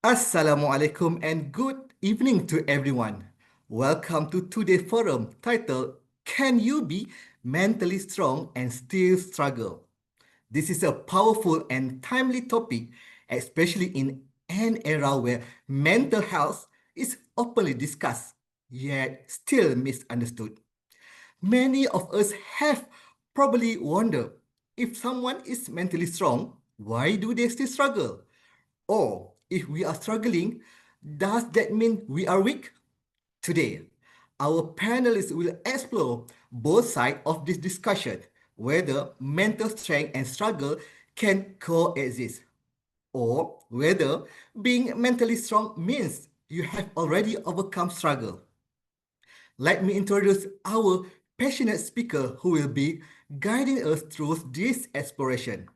Assalamualaikum and good evening to everyone. Welcome to today's forum titled Can You Be Mentally Strong and Still Struggle? This is a powerful and timely topic, especially in an era where mental health is openly discussed, yet still misunderstood. Many of us have probably wondered if someone is mentally strong, why do they still struggle? Or if we are struggling, does that mean we are weak? Today, our panelists will explore both sides of this discussion, whether mental strength and struggle can coexist, or whether being mentally strong means you have already overcome struggle. Let me introduce our passionate speaker who will be guiding us through this exploration.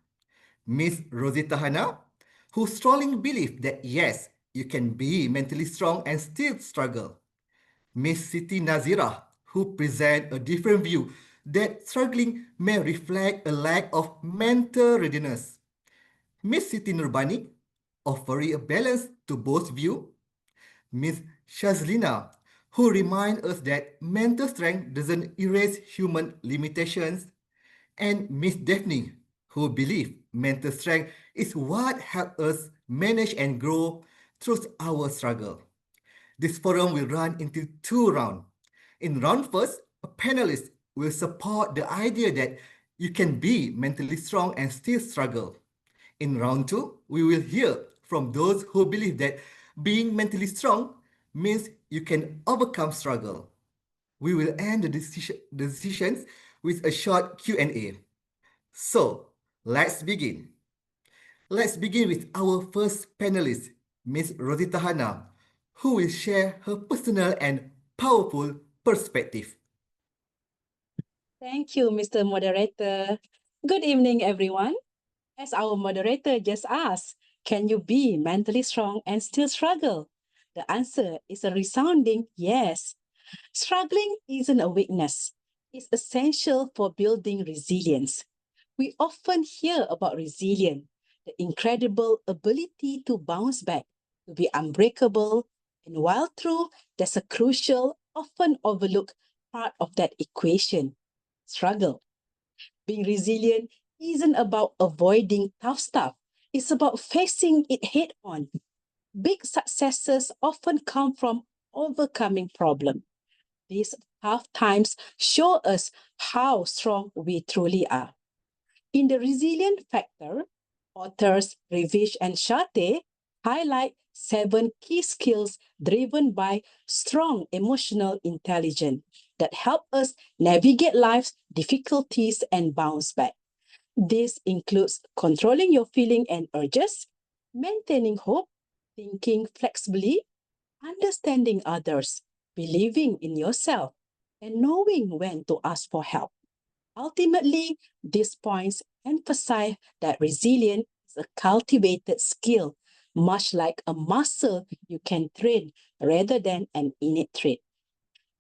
Miss Rosita Hana, who strongly believes that yes, you can be mentally strong and still struggle. Miss Siti Nazira, who presents a different view that struggling may reflect a lack of mental readiness. Miss Siti Nurbani, offering a balance to both views. Miss Shazlina, who reminds us that mental strength doesn't erase human limitations, and Miss Daphne, who believes mental strength is what helps us manage and grow through our struggle. This forum will run into two rounds. In round first, a panelist will support the idea that you can be mentally strong and still struggle. In round two, we will hear from those who believe that being mentally strong means you can overcome struggle. We will end the decisions with a short Q&A. So, let's begin. Let's begin with our first panelist, Ms. Rosita Hana, who will share her personal and powerful perspective. Thank you, Mr. Moderator. Good evening, everyone. As our moderator just asked, can you be mentally strong and still struggle? The answer is a resounding yes. Struggling isn't a weakness. It's essential for building resilience. We often hear about resilience, the incredible ability to bounce back, to be unbreakable, and while true, there's a crucial, often overlooked part of that equation: struggle. Being resilient isn't about avoiding tough stuff, it's about facing it head on. Big successes often come from overcoming problems. These tough times show us how strong we truly are. In the resilient factor, authors Revish and Shate highlight 7 key skills driven by strong emotional intelligence that help us navigate life's difficulties and bounce back. This includes controlling your feelings and urges, maintaining hope, thinking flexibly, understanding others, believing in yourself, and knowing when to ask for help. Ultimately, these points emphasize that resilience is a cultivated skill, much like a muscle you can train rather than an innate trait.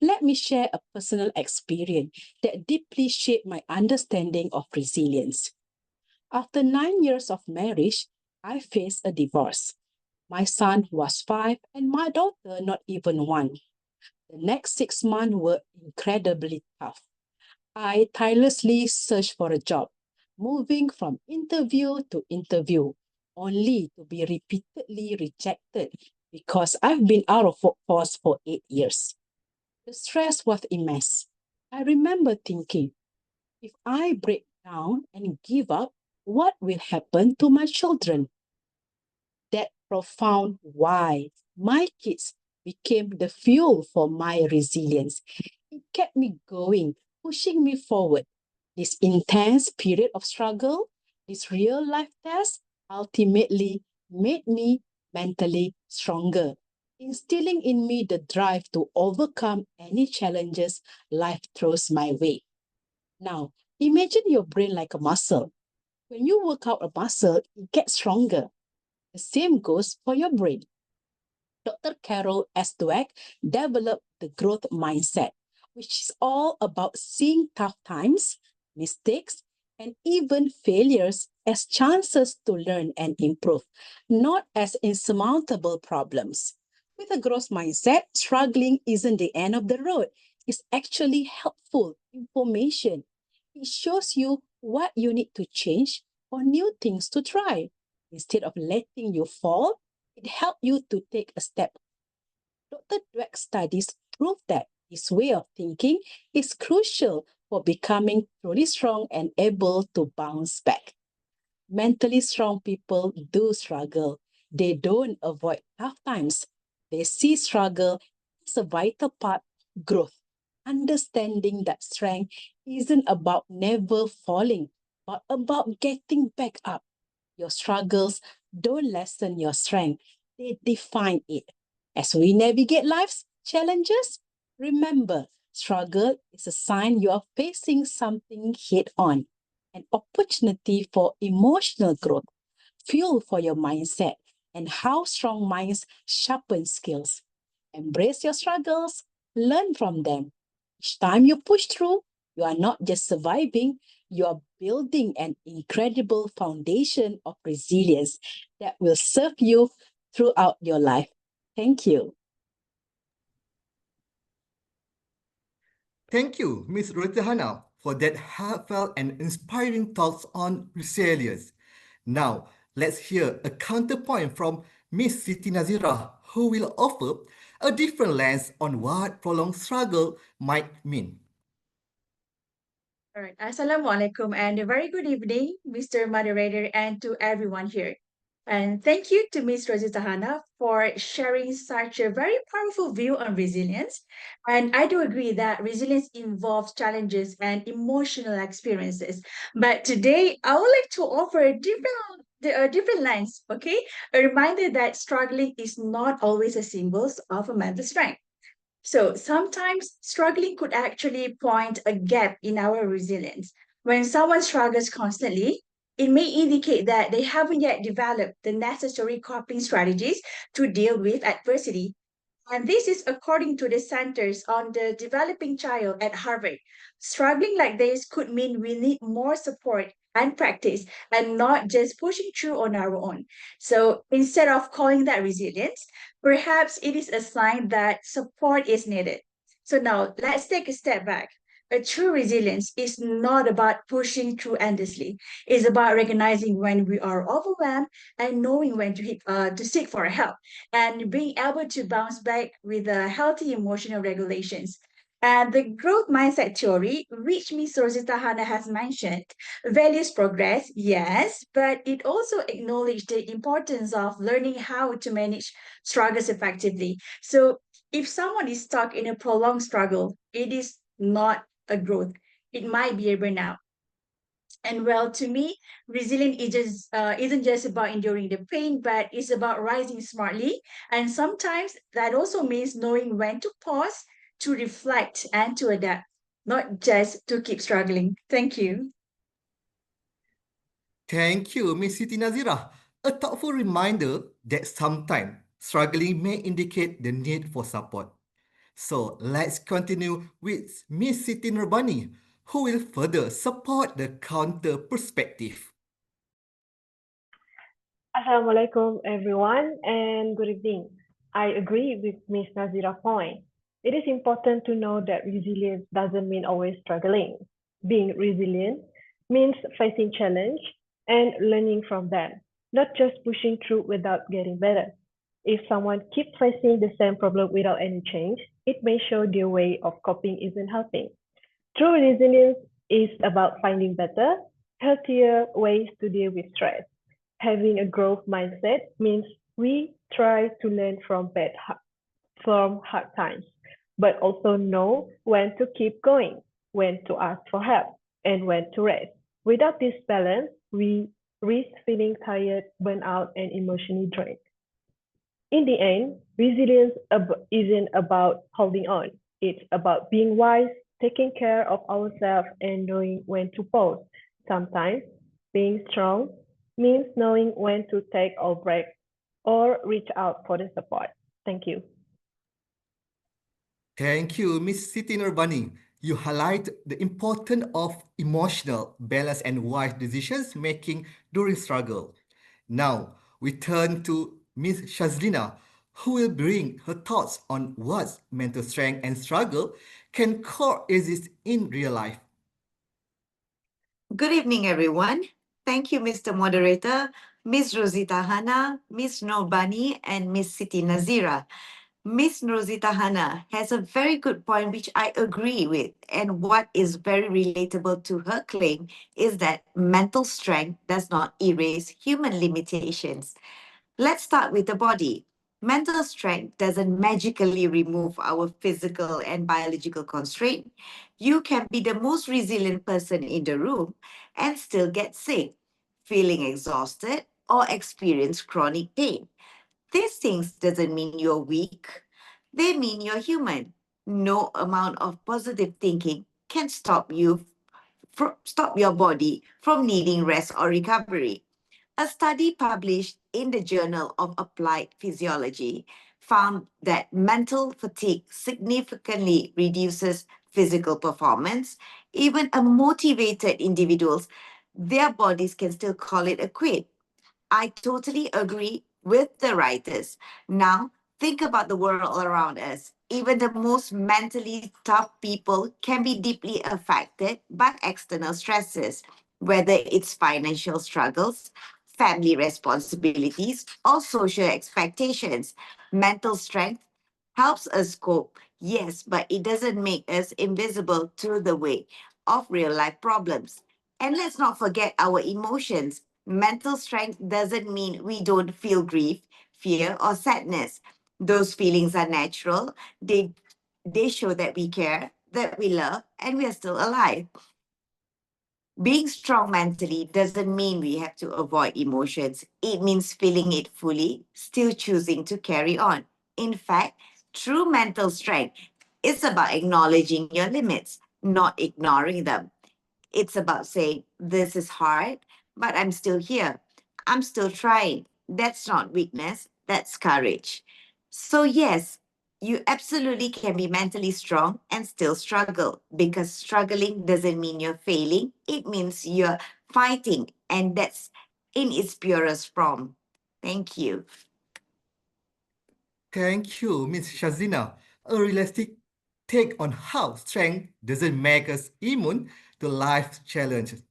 Let me share a personal experience that deeply shaped my understanding of resilience. After 9 years of marriage, I faced a divorce. My son was 5 and my daughter not even 1. The next 6 months were incredibly tough. I tirelessly searched for a job, moving from interview to interview, only to be repeatedly rejected because I've been out of workforce for 8 years. The stress was immense. I remember thinking, if I break down and give up, what will happen to my children? That profound why my kids became the fuel for my resilience. It kept me going, pushing me forward. This intense period of struggle, this real life test, ultimately made me mentally stronger, instilling in me the drive to overcome any challenges life throws my way. Now, imagine your brain like a muscle. When you work out a muscle, it gets stronger. The same goes for your brain. Dr. Carol S. Dweck developed the growth mindset, which is all about seeing tough times, mistakes, and even failures as chances to learn and improve, not as insurmountable problems. With a growth mindset, struggling isn't the end of the road. It's actually helpful information. It shows you what you need to change or new things to try. Instead of letting you fall, it helps you to take a step. Dr. Dweck's studies prove that this way of thinking is crucial for becoming truly strong and able to bounce back. Mentally strong people do struggle. They don't avoid tough times. They see struggle as a vital part of growth. Understanding that strength isn't about never falling, but about getting back up. Your struggles don't lessen your strength, they define it. As we navigate life's challenges, remember struggle is a sign you are facing something head on, an opportunity for emotional growth, fuel for your mindset, and how strong minds sharpen skills. Embrace your struggles, learn from them. Each time you push through, you are not just surviving, you are building an incredible foundation of resilience that will serve you throughout your life. Thank you. Thank you, Ms. Rutahana, for that heartfelt and inspiring thoughts on resilience. Now, let's hear a counterpoint from Ms. Siti Nazira, who will offer a different lens on what prolonged struggle might mean. All right. Assalamualaikum and a very good evening, Mr. Moderator, and to everyone here. And thank you to Ms. Rosita Hana for sharing such a very powerful view on resilience. And I do agree that resilience involves challenges and emotional experiences. But today, I would like to offer a different lens, okay? A reminder that struggling is not always a symbol of a mental strength. So sometimes struggling could actually point a gap in our resilience. When someone struggles constantly, it may indicate that they haven't yet developed the necessary coping strategies to deal with adversity. And this is according to the Centers on the Developing Child at Harvard. Struggling like this could mean we need more support and practice and not just pushing through on our own. So instead of calling that resilience, perhaps it is a sign that support is needed. So now let's take a step back. A true resilience is not about pushing through endlessly. It's about recognizing when we are overwhelmed and knowing when to seek for help and being able to bounce back with a healthy emotional regulations. And the growth mindset theory, which Ms. Rosita Hana has mentioned, values progress, yes, but it also acknowledges the importance of learning how to manage struggles effectively. So if someone is stuck in a prolonged struggle, it is not a growth. It might be a burnout. And well, to me, resilience isn't just about enduring the pain, but it's about rising smartly. And sometimes that also means knowing when to pause, to reflect, and to adapt, not just to keep struggling. Thank you. Thank you, Ms. Siti Nazira. A thoughtful reminder that sometimes struggling may indicate the need for support. So let's continue with Miss Siti Nurbani, who will further support the counter perspective. Assalamualaikum everyone and good evening. I agree with Ms. Nazira's point. It is important to know that resilience doesn't mean always struggling. Being resilient means facing challenge and learning from them, not just pushing through without getting better. If someone keeps facing the same problem without any change, it may show their way of coping isn't helping. True resilience is about finding better, healthier ways to deal with stress. Having a growth mindset means we try to learn from hard times, but also know when to keep going, when to ask for help, and when to rest. Without this balance, we risk feeling tired, burnt out, and emotionally drained. In the end, resilience isn't about holding on. It's about being wise, taking care of ourselves, and knowing when to pause. Sometimes being strong means knowing when to take a break or reach out for the support. Thank you. Thank you, Miss Siti Nurbani. You highlight the importance of emotional balance and wise decisions making during struggle. Now, we turn to Miss Shazlina, who will bring her thoughts on what mental strength and struggle can coexist in real life. Good evening, everyone. Thank you, Mr. Moderator, Ms. Rosita Hana, Ms. Norbani, and Ms. Siti Nazira. Ms. Rosita Hana has a very good point, which I agree with. And what is very relatable to her claim is that mental strength does not erase human limitations. Let's start with the body. Mental strength doesn't magically remove our physical and biological constraint. You can be the most resilient person in the room and still get sick, feeling exhausted, or experience chronic pain. These things doesn't mean you're weak. They mean you're human. No amount of positive thinking can stop your body from needing rest or recovery. A study published in the Journal of Applied Physiology found that mental fatigue significantly reduces physical performance. Even a motivated individuals, their bodies can still call it a quit. I totally agree with the writers. Now, think about the world around us. Even the most mentally tough people can be deeply affected by external stresses, whether it's financial struggles, family responsibilities, or social expectations. Mental strength helps us cope, yes, but it doesn't make us invisible to the weight of real life problems. And let's not forget our emotions. Mental strength doesn't mean we don't feel grief, fear, or sadness. Those feelings are natural. They show that we care, that we love, and we are still alive. Being strong mentally doesn't mean we have to avoid emotions. It means feeling it fully, still choosing to carry on. In fact, true mental strength is about acknowledging your limits, not ignoring them. It's about saying, this is hard, but I'm still here. I'm still trying. That's not weakness, that's courage. So, yes, you absolutely can be mentally strong and still struggle because struggling doesn't mean you're failing, it means you're fighting, and that's in its purest form. Thank you. Thank you, Miss Shazina. A realistic take on how strength doesn't make us immune to life's challenges.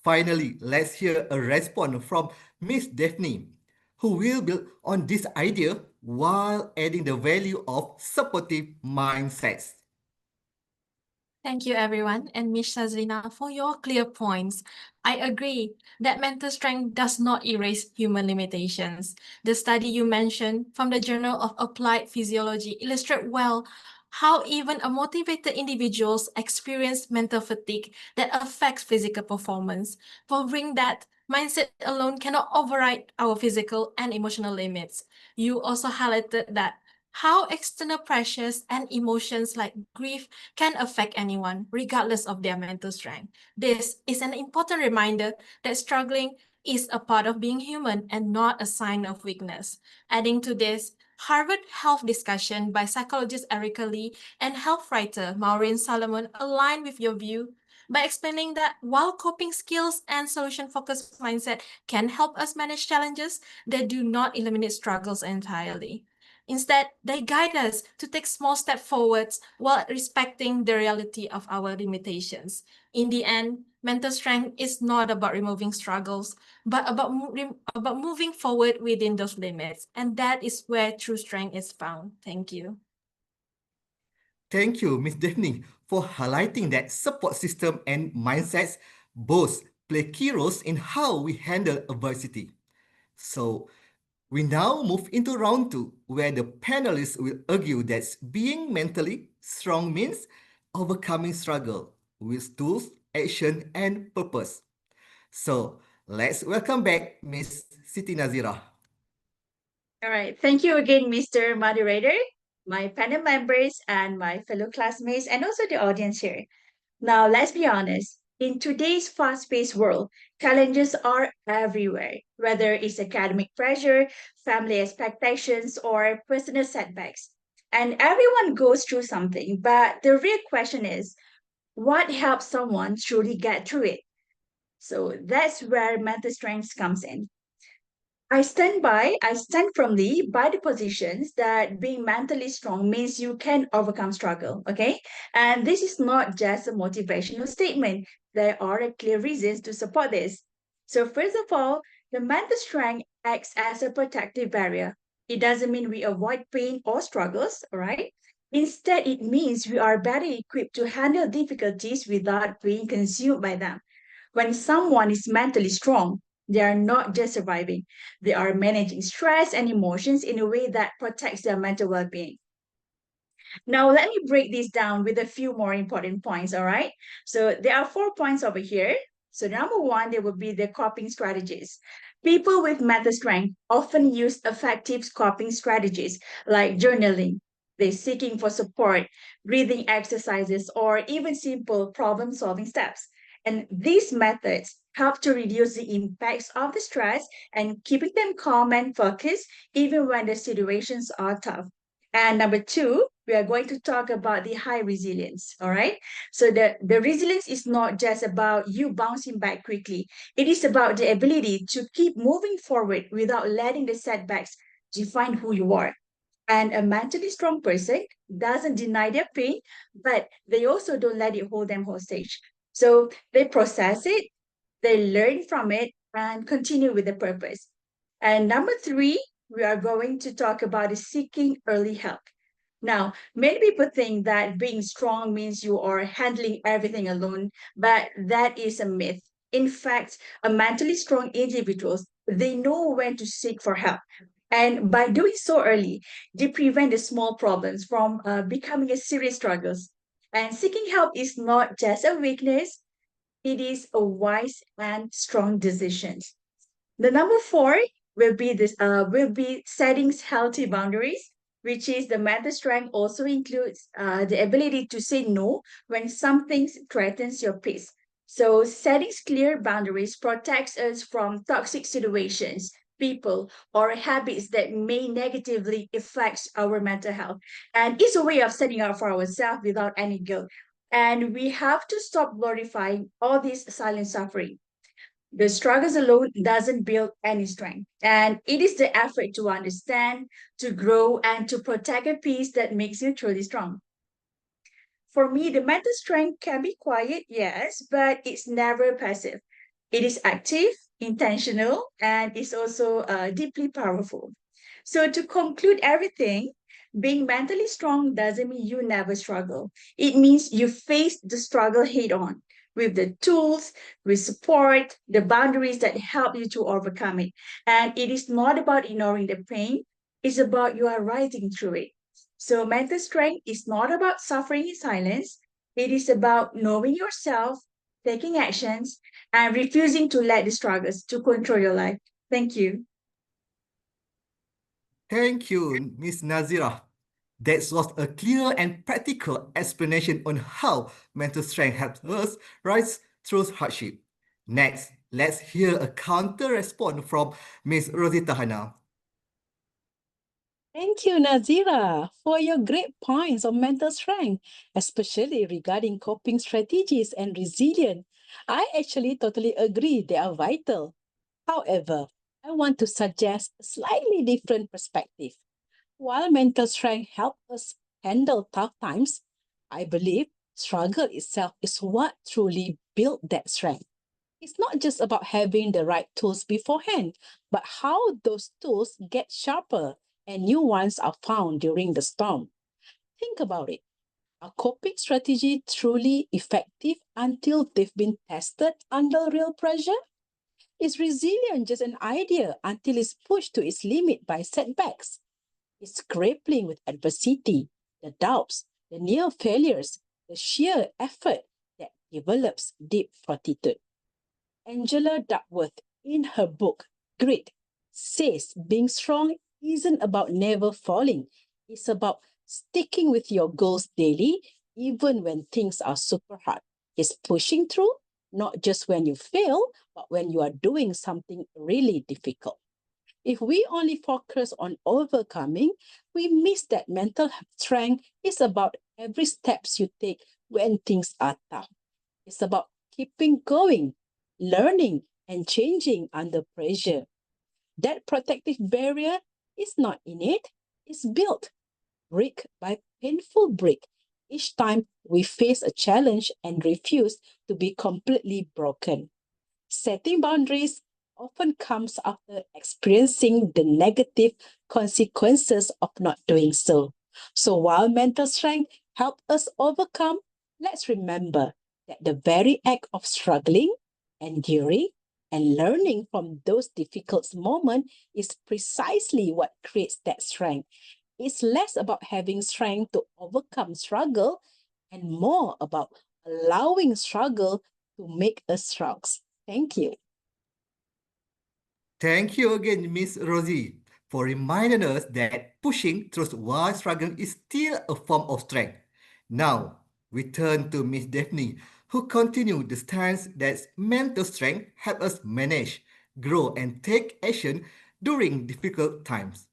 Finally, let's hear a response from Miss Daphne, who will build on this idea while adding the value of supportive mindsets. Thank you, everyone, and Ms. Shazlina, for your clear points. I agree that mental strength does not erase human limitations. The study you mentioned from the Journal of Applied Physiology illustrate well how even a motivated individuals experience mental fatigue that affects physical performance, proving that mindset alone cannot override our physical and emotional limits. You also highlighted that how external pressures and emotions like grief can affect anyone, regardless of their mental strength. This is an important reminder that struggling is a part of being human and not a sign of weakness. Adding to this, Harvard Health discussion by psychologist Erica Lee and health writer Maureen Solomon align with your view by explaining that while coping skills and solution-focused mindset can help us manage challenges, they do not eliminate struggles entirely. Instead, they guide us to take small steps forwards while respecting the reality of our limitations. In the end, mental strength is not about removing struggles, but about moving forward within those limits. And that is where true strength is found. Thank you. Thank you, Ms. Daphne, for highlighting that support system and mindsets both play key roles in how we handle adversity. So, we now move into round two, where the panelists will argue that being mentally strong means overcoming struggle with tools, action, and purpose. So, let's welcome back Miss Siti Nazira. All right. Thank you again, Mr. Moderator, my panel members, and my fellow classmates, and also the audience here. Now, let's be honest. In today's fast paced world, challenges are everywhere, whether it's academic pressure, family expectations, or personal setbacks. And everyone goes through something. But the real question is, What helps someone truly get through it? So that's where mental strength comes in. I stand firmly by the positions that being mentally strong means you can overcome struggle, okay? And this is not just a motivational statement. There are clear reasons to support this. So first of all, the mental strength acts as a protective barrier. It doesn't mean we avoid pain or struggles, all right? Instead, it means we are better equipped to handle difficulties without being consumed by them. When someone is mentally strong, they are not just surviving, they are managing stress and emotions in a way that protects their mental well being. Now, let me break this down with a few more important points, all right? So, there are 4 points over here. So, number one, there will be the coping strategies. People with mental strength often use effective coping strategies like journaling, they're seeking for support, breathing exercises, or even simple problem solving steps. And these methods help to reduce the impacts of the stress and keeping them calm and focused even when the situations are tough. And number two, we are going to talk about the high resilience. All right. So the resilience is not just about you bouncing back quickly. It is about the ability to keep moving forward without letting the setbacks define who you are. And a mentally strong person doesn't deny their pain, but they also don't let it hold them hostage. So they process it, they learn from it, and continue with the purpose. And number three, we are going to talk about is seeking early help. Now, many people think that being strong means you are handling everything alone, but that is a myth. In fact, a mentally strong individuals, they know when to seek for help. And by doing so early, they prevent the small problems from becoming a serious struggles. And seeking help is not just a weakness, it is a wise and strong decision. The number four will be setting healthy boundaries, which is the mental strength also includes the ability to say no when something threatens your peace. So setting clear boundaries protects us from toxic situations, people, or habits that may negatively affect our mental health. And it's a way of standing up for ourselves without any guilt. And we have to stop glorifying all this silent suffering. The struggles alone doesn't build any strength. And it is the effort to understand, to grow, and to protect a peace that makes you truly strong. For me, the mental strength can be quiet, yes, but it's never passive. It is active, intentional, and it's also deeply powerful. So, to conclude everything, being mentally strong doesn't mean you never struggle. It means you face the struggle head on with the tools, with support, the boundaries that help you to overcome it. And it is not about ignoring the pain, it's about you are rising through it. So, mental strength is not about suffering in silence, it is about knowing yourself, taking actions, and refusing to let the struggles to control your life. Thank you. Thank you, Miss Nazira. That was a clear and practical explanation on how mental strength helps us rise through hardship. Next, let's hear a counter response from Miss Rosita Hana. Thank you, Nazira, for your great points on mental strength, especially regarding coping strategies and resilience. I actually totally agree they are vital. However, I want to suggest a slightly different perspective. While mental strength helps us handle tough times, I believe struggle itself is what truly built that strength. It's not just about having the right tools beforehand, but how those tools get sharper and new ones are found during the storm. Think about it. Are coping strategy truly effective until they've been tested under real pressure? Is resilience just an idea until it's pushed to its limit by setbacks? Is grappling with adversity, the doubts, the near failures, the sheer effort that develops deep fortitude. Angela Duckworth, in her book Grit, says being strong isn't about never falling. It's about sticking with your goals daily, even when things are super hard. It's pushing through, not just when you fail, but when you are doing something really difficult. If we only focus on overcoming, we miss that mental strength is about every steps you take when things are tough. It's about keeping going, learning, and changing under pressure. That protective barrier is not innate, it's built brick by painful brick each time we face a challenge and refuse to be completely broken. Setting boundaries often comes after experiencing the negative consequences of not doing so. So while mental strength helps us overcome, let's remember that the very act of struggling, enduring, and learning from those difficult moments is precisely what creates that strength. It's less about having strength to overcome struggle and more about allowing struggle to make us strong. Thank you. Thank you again, Miss Rosie, for reminding us that pushing through while struggling is still a form of strength. Now, we turn to Miss Daphne, who continued the stance that mental strength helps us manage, grow, and take action during difficult times.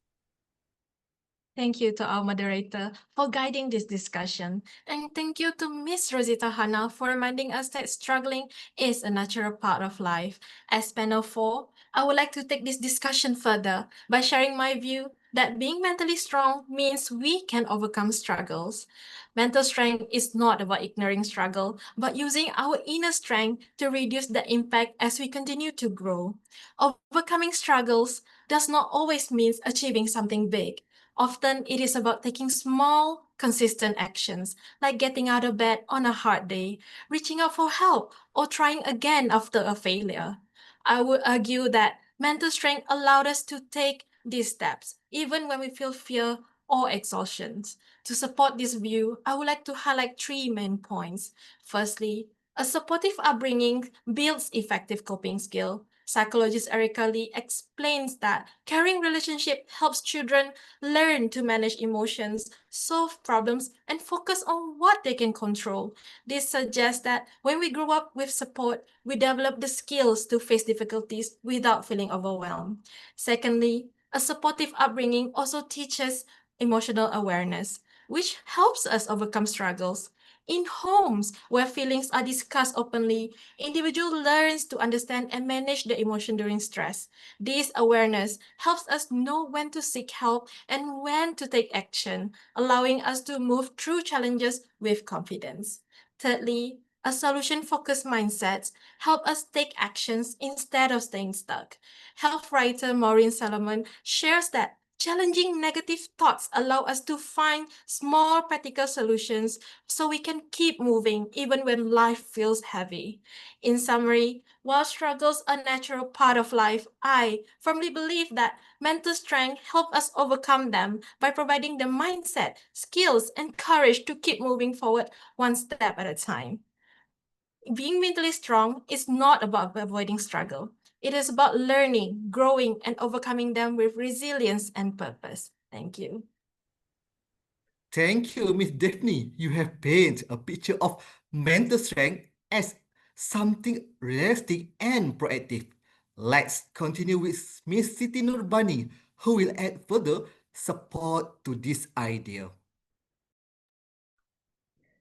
Thank you to our moderator for guiding this discussion. And thank you to Miss Rosita Hana for reminding us that struggling is a natural part of life. As panel 4, I would like to take this discussion further by sharing my view that being mentally strong means we can overcome struggles. Mental strength is not about ignoring struggle, but using our inner strength to reduce the impact as we continue to grow. Overcoming struggles does not always mean achieving something big. Often it is about taking small, consistent actions, like getting out of bed on a hard day, reaching out for help, or trying again after a failure. I would argue that mental strength allowed us to take these steps, even when we feel fear or exhaustion. To support this view, I would like to highlight 3 main points. Firstly, a supportive upbringing builds effective coping skill. Psychologist Erica Lee explains that caring relationship helps children learn to manage emotions, solve problems, and focus on what they can control. This suggests that when we grow up with support, we develop the skills to face difficulties without feeling overwhelmed. Secondly, a supportive upbringing also teaches emotional awareness, which helps us overcome struggles. In homes where feelings are discussed openly, individual learns to understand and manage the emotion during stress. This awareness helps us know when to seek help and when to take action, allowing us to move through challenges with confidence. Thirdly, a solution-focused mindset help us take actions instead of staying stuck. Health writer Maureen Solomon shares that challenging negative thoughts allow us to find small practical solutions so we can keep moving even when life feels heavy. In summary, while struggles are a natural part of life, I firmly believe that mental strength helps us overcome them by providing the mindset, skills, and courage to keep moving forward one step at a time. Being mentally strong is not about avoiding struggle. It is about learning, growing, and overcoming them with resilience and purpose. Thank you. Thank you, Miss Daphne. You have painted a picture of mental strength as something realistic and proactive. Let's continue with Miss Siti Nurbani, who will add further support to this idea.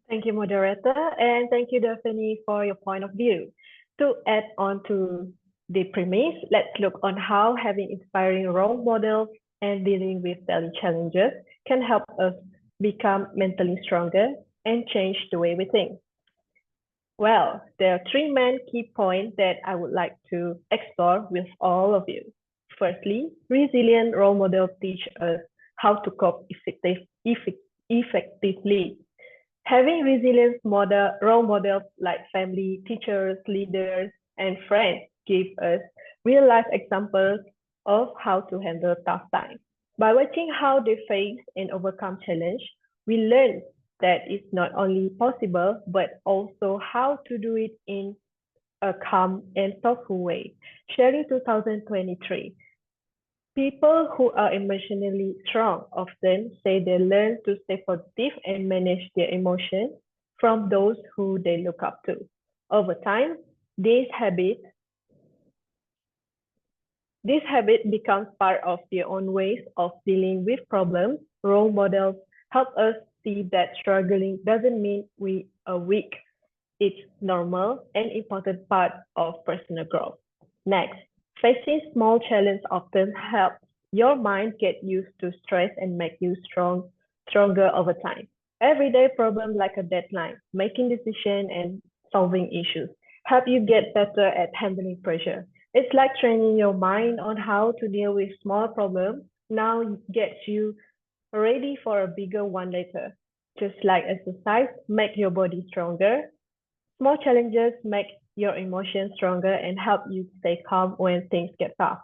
Thank you, moderator, and thank you, Daphne, for your point of view. To add on to the premise, let's look on how having inspiring role models and dealing with daily challenges can help us become mentally stronger and change the way we think. Well, there are 3 main key points that I would like to explore with all of you. Firstly, resilient role models teach us how to cope effectively. Having resilient role models like family, teachers, leaders, and friends give us real-life examples of how to handle tough times. By watching how they face and overcome challenge, we learn that it's not only possible, but also how to do it in a calm and thoughtful way. Sharing 2023. People who are emotionally strong often say they learn to stay positive and manage their emotions from those who they look up to. Over time, this habit becomes part of their own ways of dealing with problems. Role models help us see that struggling doesn't mean we a week. It's normal and important part of personal growth. Next, facing small challenges often helps your mind get used to stress and make you stronger over time. Everyday problems like a deadline, making decisions, and solving issues help you get better at handling pressure. It's like training your mind on how to deal with small problems. Now gets you ready for a bigger one later. Just like exercise, make your body stronger. Small challenges make your emotions stronger and help you stay calm when things get tough.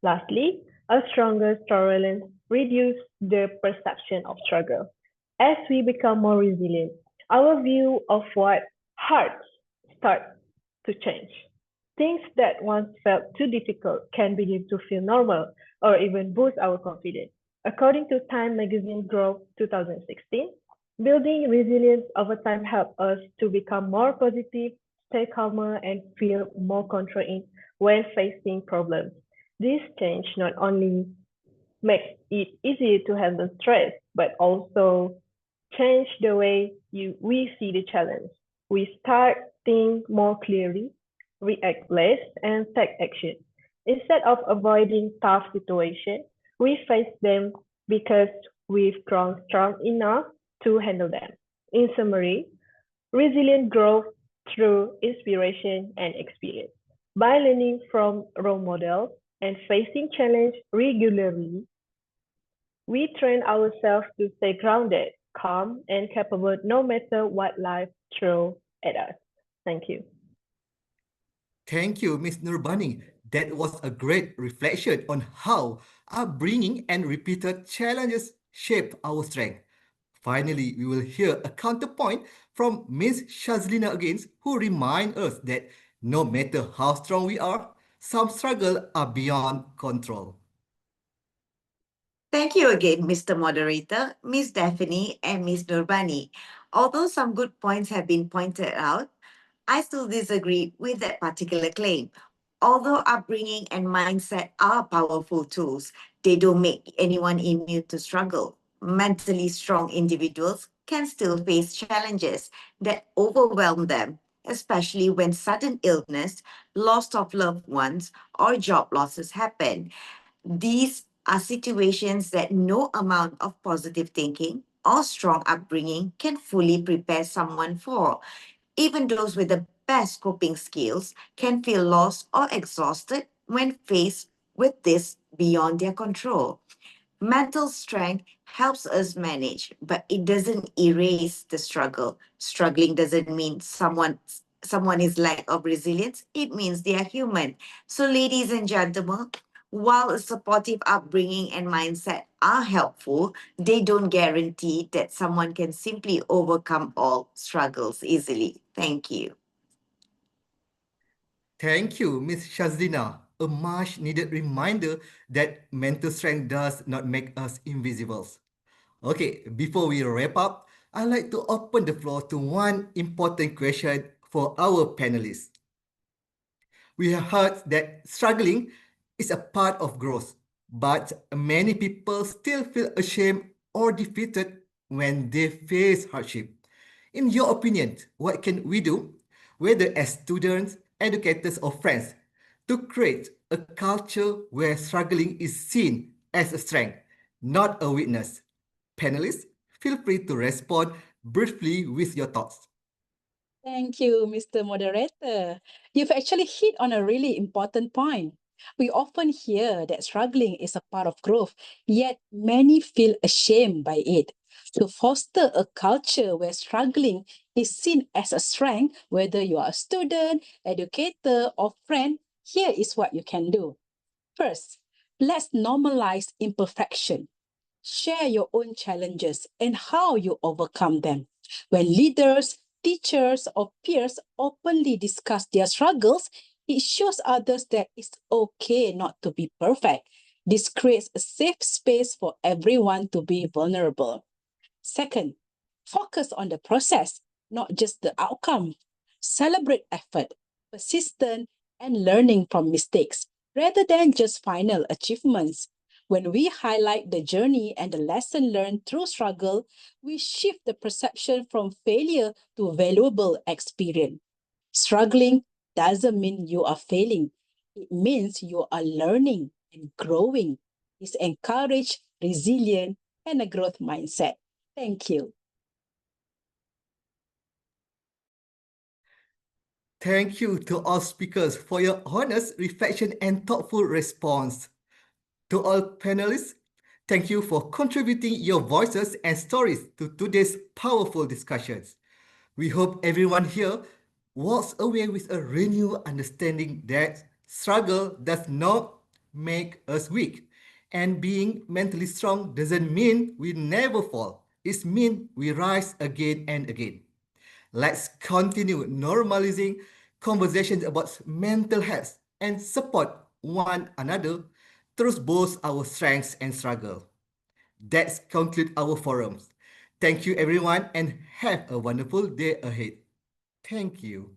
Lastly, a stronger tolerance reduces the perception of struggle. As we become more resilient, our view of what hurts starts to change. Things that once felt too difficult can begin to feel normal or even boost our confidence. According to Time Magazine Growth 2016, building resilience over time helps us to become more positive, stay calmer, and feel more confident when facing problems. This change not only makes it easier to handle stress, but also change the way we see the challenge. We start think more clearly, react less, and take action. Instead of avoiding tough situations, we face them because we've grown strong enough to handle them. In summary, resilient growth through inspiration and experience. By learning from role models and facing challenge regularly, we train ourselves to stay grounded, calm, and capable no matter what life throws at us. Thank you. Thank you, Ms. Nurbani. That was a great reflection on how upbringing and repeated challenges shape our strength. Finally, we will hear a counterpoint from Ms. Shazlina again, who remind us that no matter how strong we are, some struggles are beyond control. Thank you again, Mr. Moderator, Ms. Daphne, and Ms. Nurbani. Although some good points have been pointed out, I still disagree with that particular claim. Although upbringing and mindset are powerful tools, they don't make anyone immune to struggle. Mentally strong individuals can still face challenges that overwhelm them, especially when sudden illness, loss of loved ones, or job losses happen. These are situations that no amount of positive thinking or strong upbringing can fully prepare someone for. Even those with the best coping skills can feel lost or exhausted when faced with this beyond their control. Mental strength helps us manage, but it doesn't erase the struggle. Struggling doesn't mean someone is lack of resilience. It means they are human. So, ladies and gentlemen, while a supportive upbringing and mindset are helpful, they don't guarantee that someone can simply overcome all struggles easily. Thank you. Thank you, Ms. Shazlina. A much needed reminder that mental strength does not make us invisible. Okay, before we wrap up, I'd like to open the floor to one important question for our panelists. We have heard that struggling is a part of growth, but many people still feel ashamed or defeated when they face hardship. In your opinion, what can we do, whether as students, educators, or friends, to create a culture where struggling is seen as a strength, not a weakness? Panelists, feel free to respond briefly with your thoughts. Thank you, Mr. Moderator. You've actually hit on a really important point. We often hear that struggling is a part of growth, yet many feel ashamed by it. To foster a culture where struggling is seen as a strength, whether you are a student, educator, or friend, here is what you can do. First, let's normalize imperfection. Share your own challenges and how you overcome them. When leaders, teachers, or peers openly discuss their struggles, it shows others that it's okay not to be perfect. This creates a safe space for everyone to be vulnerable. Second, focus on the process, not just the outcome. Celebrate effort, persistence, and learning from mistakes rather than just final achievements. When we highlight the journey and the lesson learned through struggle, we shift the perception from failure to valuable experience. Struggling doesn't mean you are failing. It means you are learning and growing. It's encourage resilience and a growth mindset. Thank you. Thank you to all speakers for your honest reflection and thoughtful response. To all panelists, thank you for contributing your voices and stories to today's powerful discussions. We hope everyone here walks away with a renewed understanding that struggle does not make us weak. And being mentally strong doesn't mean we never fall. It means we rise again and again. Let's continue normalizing conversations about mental health and support one another through both our strengths and struggle. That's conclude our forums. Thank you everyone and have a wonderful day ahead. Thank you.